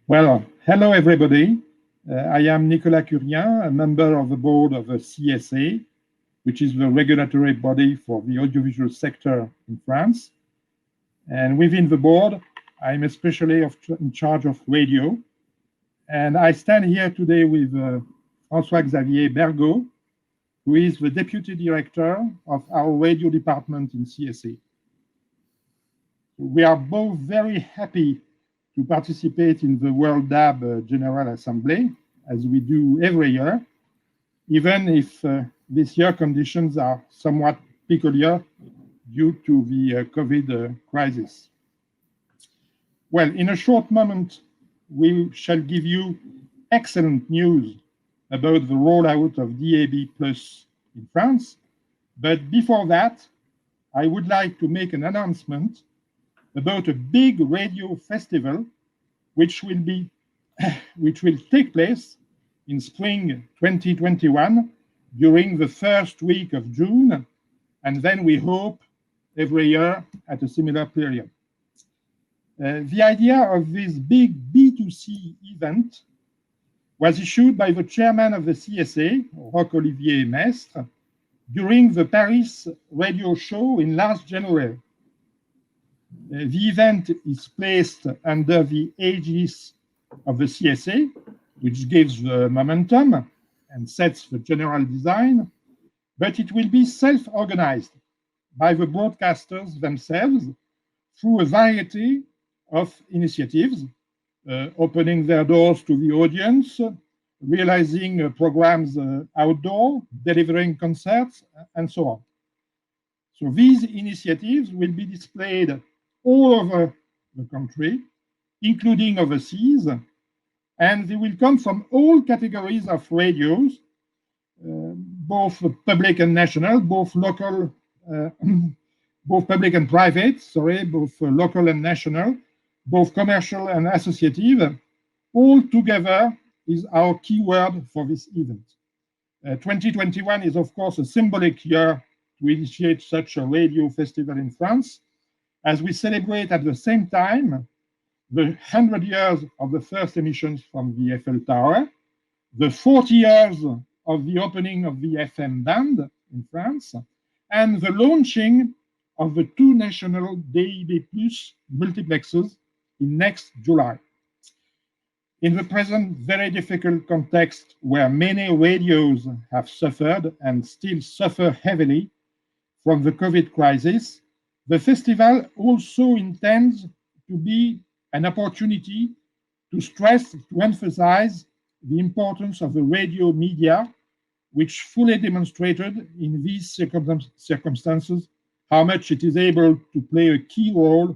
Well, hello everybody. I am Nicolas Curien, a member of the board of the CSA, which is the regulatory body for the audiovisual sector in France. And within the board, I'm especially in charge of radio. And I stand here today with François-Xavier Bergot, who is the deputy director of our radio department in CSA. We are both very happy to participate in the World DAB General Assembly, as we do every year, even if this year conditions are somewhat peculiar due to the COVID crisis. Well, in a short moment, we shall give you excellent news about the rollout of DAB+ in France. But before that, I would like to make an announcement about a big radio festival which will take place in spring 2021 during the first week of June, and then we hope every year at a similar period. The idea of this big B2C event was issued by the chairman of the CSA, Roch-Olivier Mestre, during the Paris radio show in last January. The event is placed under the aegis of the CSA, which gives the momentum and sets the general design, but it will be self-organized by the broadcasters themselves through a variety of initiatives, opening their doors to the audience, realizing programs outdoor, delivering concerts, and so on. So these initiatives will be displayed all over the country, including overseas, and they will come from all categories of radios, both public and national, both local, both public and private, both local and national, both commercial and associative. All together is our keyword for this event. 2021 is, of course, a symbolic year to initiate such a radio festival in France, as we celebrate at the same time the 100 years of the first emissions from the Eiffel Tower, the 40 years of the opening of the FM band in France, and the launching of the 2 national DAB+ multiplexes in next July. In the present very difficult context where many radios have suffered and still suffer heavily from the COVID crisis, the festival also intends to be an opportunity to stress, to emphasize the importance of the radio media, which fully demonstrated in these circumstances how much it is able to play a key role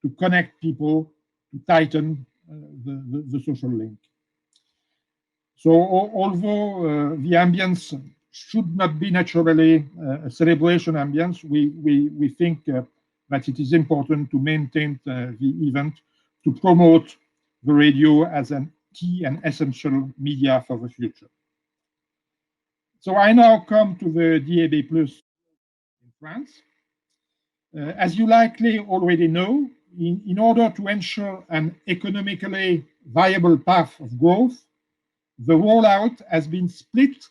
to connect people, to tighten the social link. So although the ambience should not be naturally a celebration ambience, we think that it is important to maintain the event to promote the radio as a key and essential media for the future. So I now come to the DAB+ in France. As you likely already know, in order to ensure an economically viable path of growth, the rollout has been split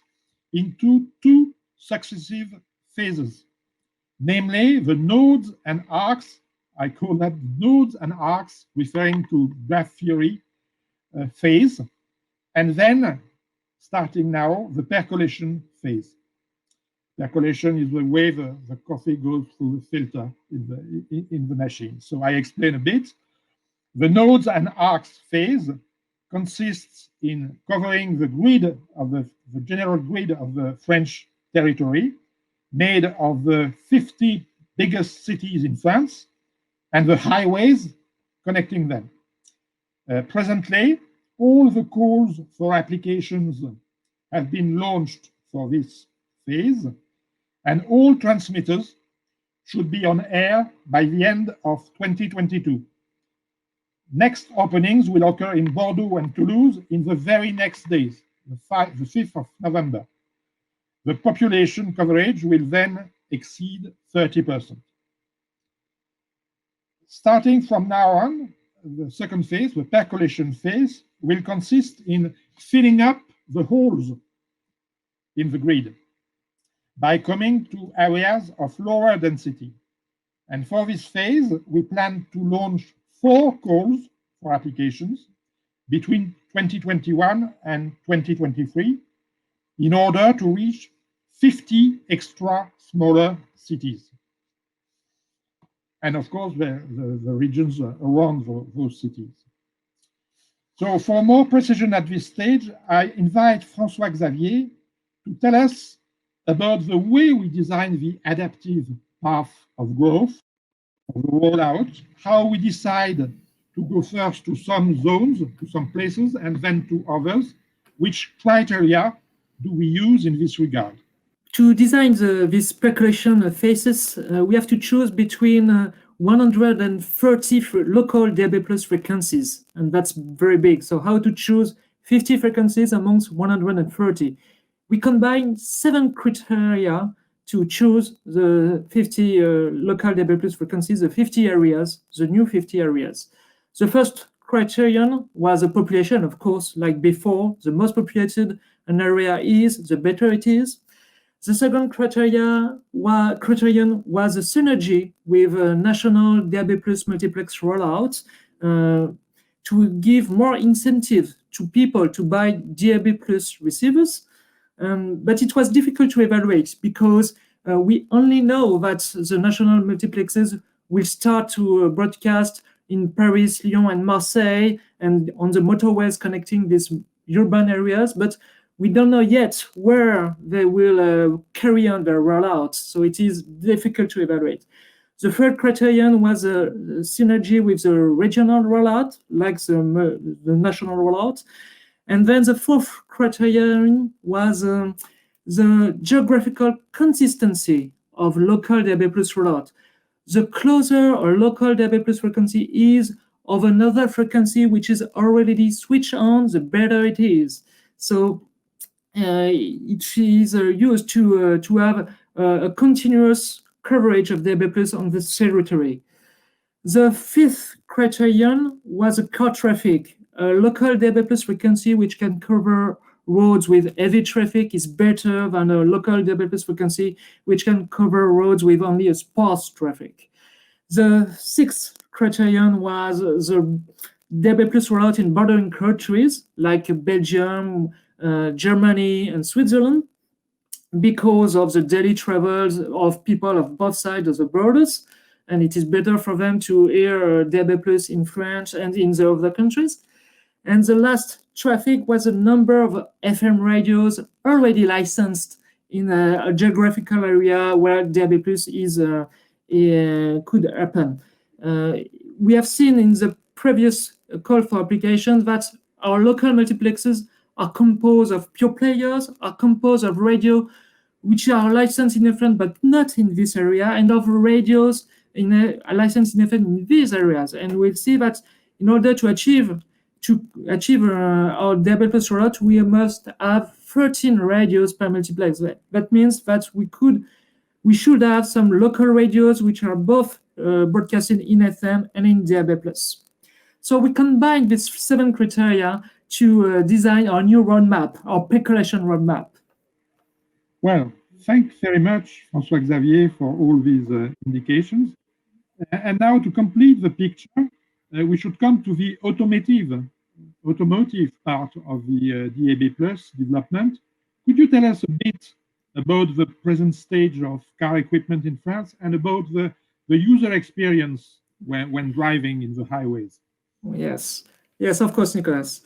into 2 successive phases, namely the nodes and arcs. I call that nodes and arcs, referring to graph theory phase, and then, starting now, the percolation phase. Percolation is the way the coffee goes through the filter in the machine. So I explain a bit. The nodes and arcs phase consists in covering the grid of the general grid of the French territory, made of the 50 biggest cities in France and the highways connecting them. Presently, all the calls for applications have been launched for this phase, and all transmitters should be on air by the end of 2022. Next openings will occur in Bordeaux and Toulouse in the very next days, the 5th of November. The population coverage will then exceed 30%. Starting from now on, the second phase, the percolation phase, will consist in filling up the holes in the grid by coming to areas of lower density. And for this phase, we plan to launch 4 calls for applications between 2021 and 2023 in order to reach 50 extra smaller cities. And of course, the regions around those cities. So for more precision at this stage, I invite François Xavier to tell us about the way we design the adaptive path of growth, of the rollout, how we decide to go first to some zones, to some places, and then to others. Which criteria do we use in this regard? To design these percolation phases, we have to choose between 130 local DAB+ frequencies, and that's very big. So how to choose 50 frequencies amongst 130? We combine 7 criteria to choose the 50 local DAB+ frequencies, the 50 areas, the new 50 areas. The first criterion was a population, of course, like before. The most populated an area is, the better it is. The second criterion was a synergy with a national DAB+ multiplex rollout to give more incentive to people to buy DAB+ receivers. But it was difficult to evaluate because we only know that the national multiplexes will start to broadcast in Paris, Lyon, and Marseille, and on the motorways connecting these urban areas, but we don't know yet where they will carry on their rollout, so it is difficult to evaluate. The third criterion was a synergy with the regional rollout, like the national rollout. And then the fourth criterion was the geographical consistency of local DAB+ rollout. The closer a local DAB+ frequency is of another frequency which is already switched on, the better it is. So it is used to have a continuous coverage of DAB+ on the territory. The fifth criterion was a car traffic. A local DAB+ frequency which can cover roads with heavy traffic is better than a local DAB+ frequency which can cover roads with only a sparse traffic. The sixth criterion was the DAB+ rollout in bordering countries like Belgium, Germany, and Switzerland, because of the daily travels of people of both sides of the borders, and it is better for them to hear DAB+ in France and in the other countries. And the last traffic was a number of FM radios already licensed in a geographical area where DAB+ could happen. We have seen in the previous call for application that our local multiplexes are composed of pure players, are composed of radio which are licensed in FM but not in this area, and of radios licensed in FM in these areas. And we'll see that in order to achieve our DAB+ rollout, we must have 13 radios per multiplex. That means that we should have some local radios which are both broadcasting in FM and in DAB+. So we combine these 7 criteria to design our new roadmap, our percolation roadmap. Well, thanks very much, François Xavier, for all these indications. And now to complete the picture, we should come to the automotive part of the DAB+ development. Could you tell us a bit about the present stage of car equipment in France and about the user experience when driving in the highways? Yes, of course, Nicolas.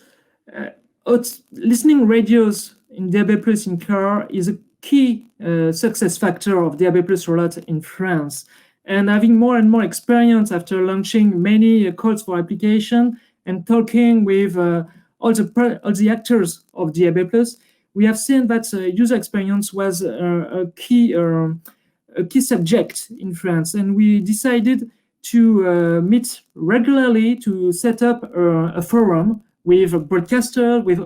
Listening radios in DAB+ in car is a key success factor of DAB+ rollout in France. And having more and more experience after launching many calls for application and talking with all the actors of DAB+, we have seen that user experience was a key subject in France. And we decided to meet regularly to set up a forum with broadcasters, with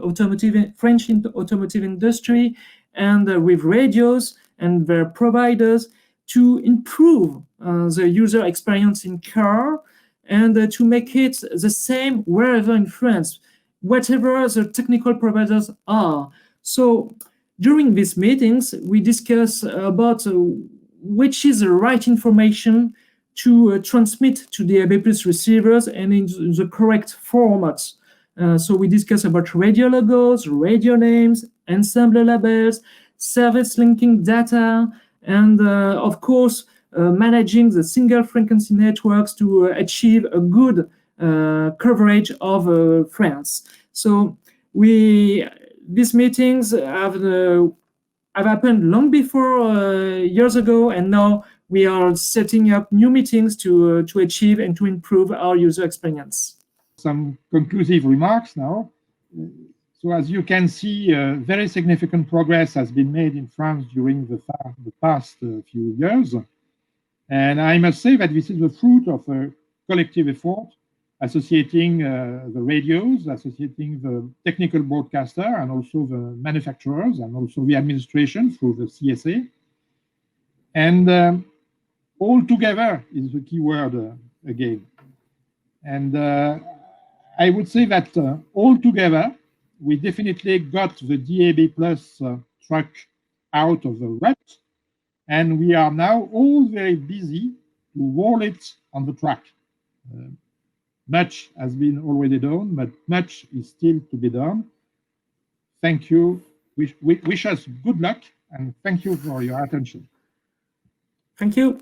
French automotive industry, and with radios and their providers to improve the user experience in car and to make it the same wherever in France, whatever the technical providers are. So during these meetings, we discuss about which is the right information to transmit to the DAB+ receivers and in the correct format. So we discuss about radio logos, radio names, ensemble labels, service linking data, and of course, managing the single frequency networks to achieve a good coverage of France. So these meetings have happened long before years ago, and now we are setting up new meetings to achieve and to improve our user experience. Some conclusive remarks now. So as you can see, very significant progress has been made in France during the past few years. And I must say that this is the fruit of a collective effort associating the radios, associating the technical broadcaster, and also the manufacturers, and also the administration through the CSA. And all together is the key word again. And I would say that all together, we definitely got the DAB+ truck out of the rut, and we are now all very busy to roll it on the track. Much has been already done, but much is still to be done. Thank you. Wish us good luck, and thank you for your attention. Thank you.